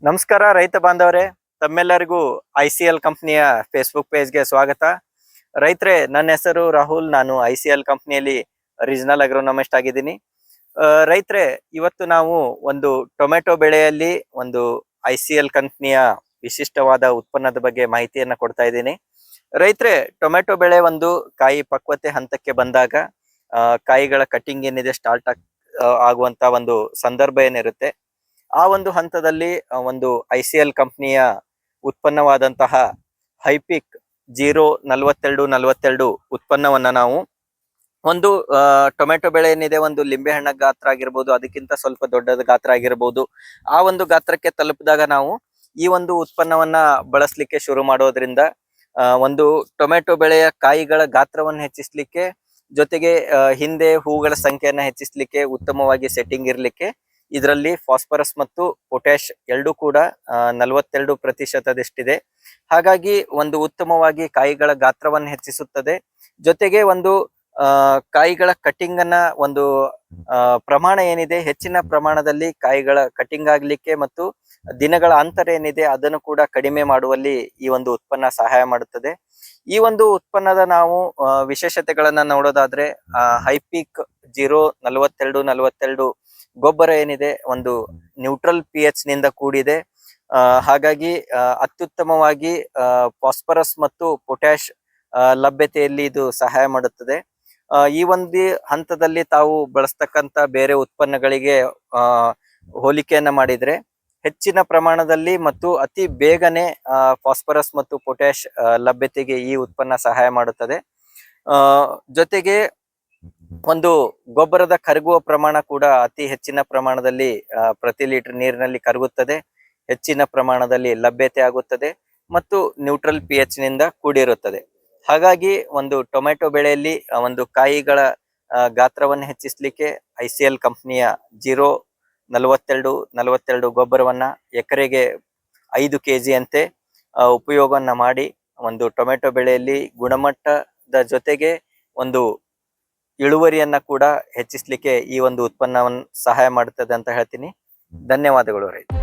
ನಮಸ್ಕಾರ ರೈತ ಬಾಂಧವರೇ, ತಮ್ಮೆಲ್ಲರಿಗೂ ICL ಕಂಪನಿಯ ಫೇಸ್ಬುಕ್ ಪೇಜ್ಗೆ ಸ್ವಾಗತ. ರೈತರೇ, ನನ್ನ ಹೆಸರು ರಾಹುಲ್. ನಾನು ICL ಕಂಪನಿಯಲ್ಲಿ ರೀಜನಲ್ ಅಗ್ರೋನಮಿಸ್ಟ್ ಆಗಿದ್ದೀನಿ. ರೈತರೇ, ಇವತ್ತು ನಾವು ಒಂದು ಟೊಮೆಟೊ ಬೆಳೆಯಲ್ಲಿ ಒಂದು ICL ಕಂಪನಿಯ ವಿಶಿಷ್ಟವಾದ ಉತ್ಪನ್ನದ ಬಗ್ಗೆ ಮಾಹಿತಿಯನ್ನ ಕೊಡ್ತಾ ಇದ್ದೀನಿ. ರೈತರೇ, ಟೊಮೆಟೊ ಬೆಳೆ ಒಂದು ಕಾಯಿ ಪಕ್ವತೆ ಹಂತಕ್ಕೆ ಬಂದಾಗ ಕಾಯಿಗಳ ಕಟಿಂಗ್ ಏನಿದೆ ಸ್ಟಾರ್ಟ್ ಆಗುವಂತ ಒಂದು ಸಂದರ್ಭ ಏನಿರುತ್ತೆ, ಆ ಒಂದು ಹಂತದಲ್ಲಿ ಒಂದು ICL ಕಂಪನಿಯ ಉತ್ಪನ್ನವಾದಂತಹ ಹೈಪಿಕ್ 04242 ಉತ್ಪನ್ನವನ್ನ ನಾವು ಒಂದು ಟೊಮೆಟೊ ಬೆಳೆ ಏನಿದೆ, ಒಂದು ಲಿಂಬೆ ಹಣ್ಣ ಗಾತ್ರ ಆಗಿರ್ಬೋದು, ಅದಕ್ಕಿಂತ ಸ್ವಲ್ಪ ದೊಡ್ಡದ ಗಾತ್ರ ಆಗಿರ್ಬೋದು, ಆ ಒಂದು ಗಾತ್ರಕ್ಕೆ ತಲುಪಿದಾಗ ನಾವು ಈ ಒಂದು ಉತ್ಪನ್ನವನ್ನ ಬಳಸಲಿಕ್ಕೆ ಶುರು ಮಾಡೋದ್ರಿಂದ ಒಂದು ಟೊಮೆಟೊ ಬೆಳೆಯ ಕಾಯಿಗಳ ಗಾತ್ರವನ್ನು ಹೆಚ್ಚಿಸ್ಲಿಕ್ಕೆ, ಜೊತೆಗೆ ಹಿಂದೆ ಹೂಗಳ ಸಂಖ್ಯೆಯನ್ನ ಹೆಚ್ಚಿಸ್ಲಿಕ್ಕೆ, ಉತ್ತಮವಾಗಿ ಸೆಟ್ಟಿಂಗ್ ಇರ್ಲಿಕ್ಕೆ ಇದರಲ್ಲಿ ಫಾಸ್ಫರಸ್ ಮತ್ತು ಪೊಟ್ಯಾಶ್ ಎರಡೂ ಕೂಡ 42% ಹಾಗಾಗಿ ಒಂದು ಉತ್ತಮವಾಗಿ ಕಾಯಿಗಳ ಗಾತ್ರವನ್ನು ಹೆಚ್ಚಿಸುತ್ತದೆ. ಜೊತೆಗೆ ಒಂದು ಕಾಯಿಗಳ ಕಟಿಂಗ್ ಅನ್ನ ಒಂದು ಪ್ರಮಾಣ ಏನಿದೆ, ಹೆಚ್ಚಿನ ಪ್ರಮಾಣದಲ್ಲಿ ಕಾಯಿಗಳ ಕಟಿಂಗ್ ಆಗ್ಲಿಕ್ಕೆ ಮತ್ತು ದಿನಗಳ ಅಂತರ ಏನಿದೆ ಅದನ್ನು ಕೂಡ ಕಡಿಮೆ ಮಾಡುವಲ್ಲಿ ಈ ಒಂದು ಉತ್ಪನ್ನ ಸಹಾಯ ಮಾಡುತ್ತದೆ. ಈ ಒಂದು ಉತ್ಪನ್ನದ ನಾವು ವಿಶೇಷತೆಗಳನ್ನ ನೋಡೋದಾದ್ರೆ, ಹೈಪಿಕ್ 04242 ಗೊಬ್ಬರ ಏನಿದೆ ಒಂದು ನ್ಯೂಟ್ರಲ್ pH ನಿಂದ ಕೂಡಿದೆ. ಹಾಗಾಗಿ ಅತ್ಯುತ್ತಮವಾಗಿ ಫಾಸ್ಫರಸ್ ಮತ್ತು ಪೊಟ್ಯಾಶ್ ಲಭ್ಯತೆಯಲ್ಲಿ ಇದು ಸಹಾಯ ಮಾಡುತ್ತದೆ. ಈ ಒಂದು ಹಂತದಲ್ಲಿ ತಾವು ಬಳಸ್ತಕ್ಕಂತ ಬೇರೆ ಉತ್ಪನ್ನಗಳಿಗೆ ಹೋಲಿಕೆಯನ್ನ ಮಾಡಿದ್ರೆ ಹೆಚ್ಚಿನ ಪ್ರಮಾಣದಲ್ಲಿ ಮತ್ತು ಅತಿ ಬೇಗನೆ ಫಾಸ್ಫರಸ್ ಮತ್ತು ಪೊಟ್ಯಾಶ್ ಲಭ್ಯತೆಗೆ ಈ ಉತ್ಪನ್ನ ಸಹಾಯ ಮಾಡುತ್ತದೆ. ಜೊತೆಗೆ ಒಂದು ಗೊಬ್ಬರದ ಕರಗುವ ಪ್ರಮಾಣ ಕೂಡ ಅತಿ ಹೆಚ್ಚಿನ ಪ್ರಮಾಣದಲ್ಲಿ ಪ್ರತಿ ಲೀಟರ್ ನೀರಿನಲ್ಲಿ ಕರಗುತ್ತದೆ, ಹೆಚ್ಚಿನ ಪ್ರಮಾಣದಲ್ಲಿ ಲಭ್ಯತೆ ಆಗುತ್ತದೆ ಮತ್ತು ನ್ಯೂಟ್ರಲ್ pH ನಿಂದ ಕೂಡಿರುತ್ತದೆ. ಹಾಗಾಗಿ ಒಂದು ಟೊಮೆಟೊ ಬೆಳೆಯಲ್ಲಿ ಒಂದು ಕಾಯಿಗಳ ಗಾತ್ರವನ್ನು ಹೆಚ್ಚಿಸಲಿಕ್ಕೆ ICL ಕಂಪನಿಯ 04242 ಗೊಬ್ಬರವನ್ನ ಎಕರೆಗೆ 5 kg ಅಂತೆ ಉಪಯೋಗವನ್ನ ಮಾಡಿ ಒಂದು ಟೊಮೆಟೊ ಬೆಳೆಯಲ್ಲಿ ಗುಣಮಟ್ಟದ ಜೊತೆಗೆ ಒಂದು ಇಳುವರಿಯನ್ನ ಕೂಡ ಹೆಚ್ಚಿಸಲಿಕ್ಕೆ ಈ ಒಂದು ಉತ್ಪನ್ನವನ್ನು ಸಹಾಯ ಮಾಡುತ್ತದೆ ಅಂತ ಹೇಳ್ತೀನಿ. ಧನ್ಯವಾದಗಳು ರೈತ.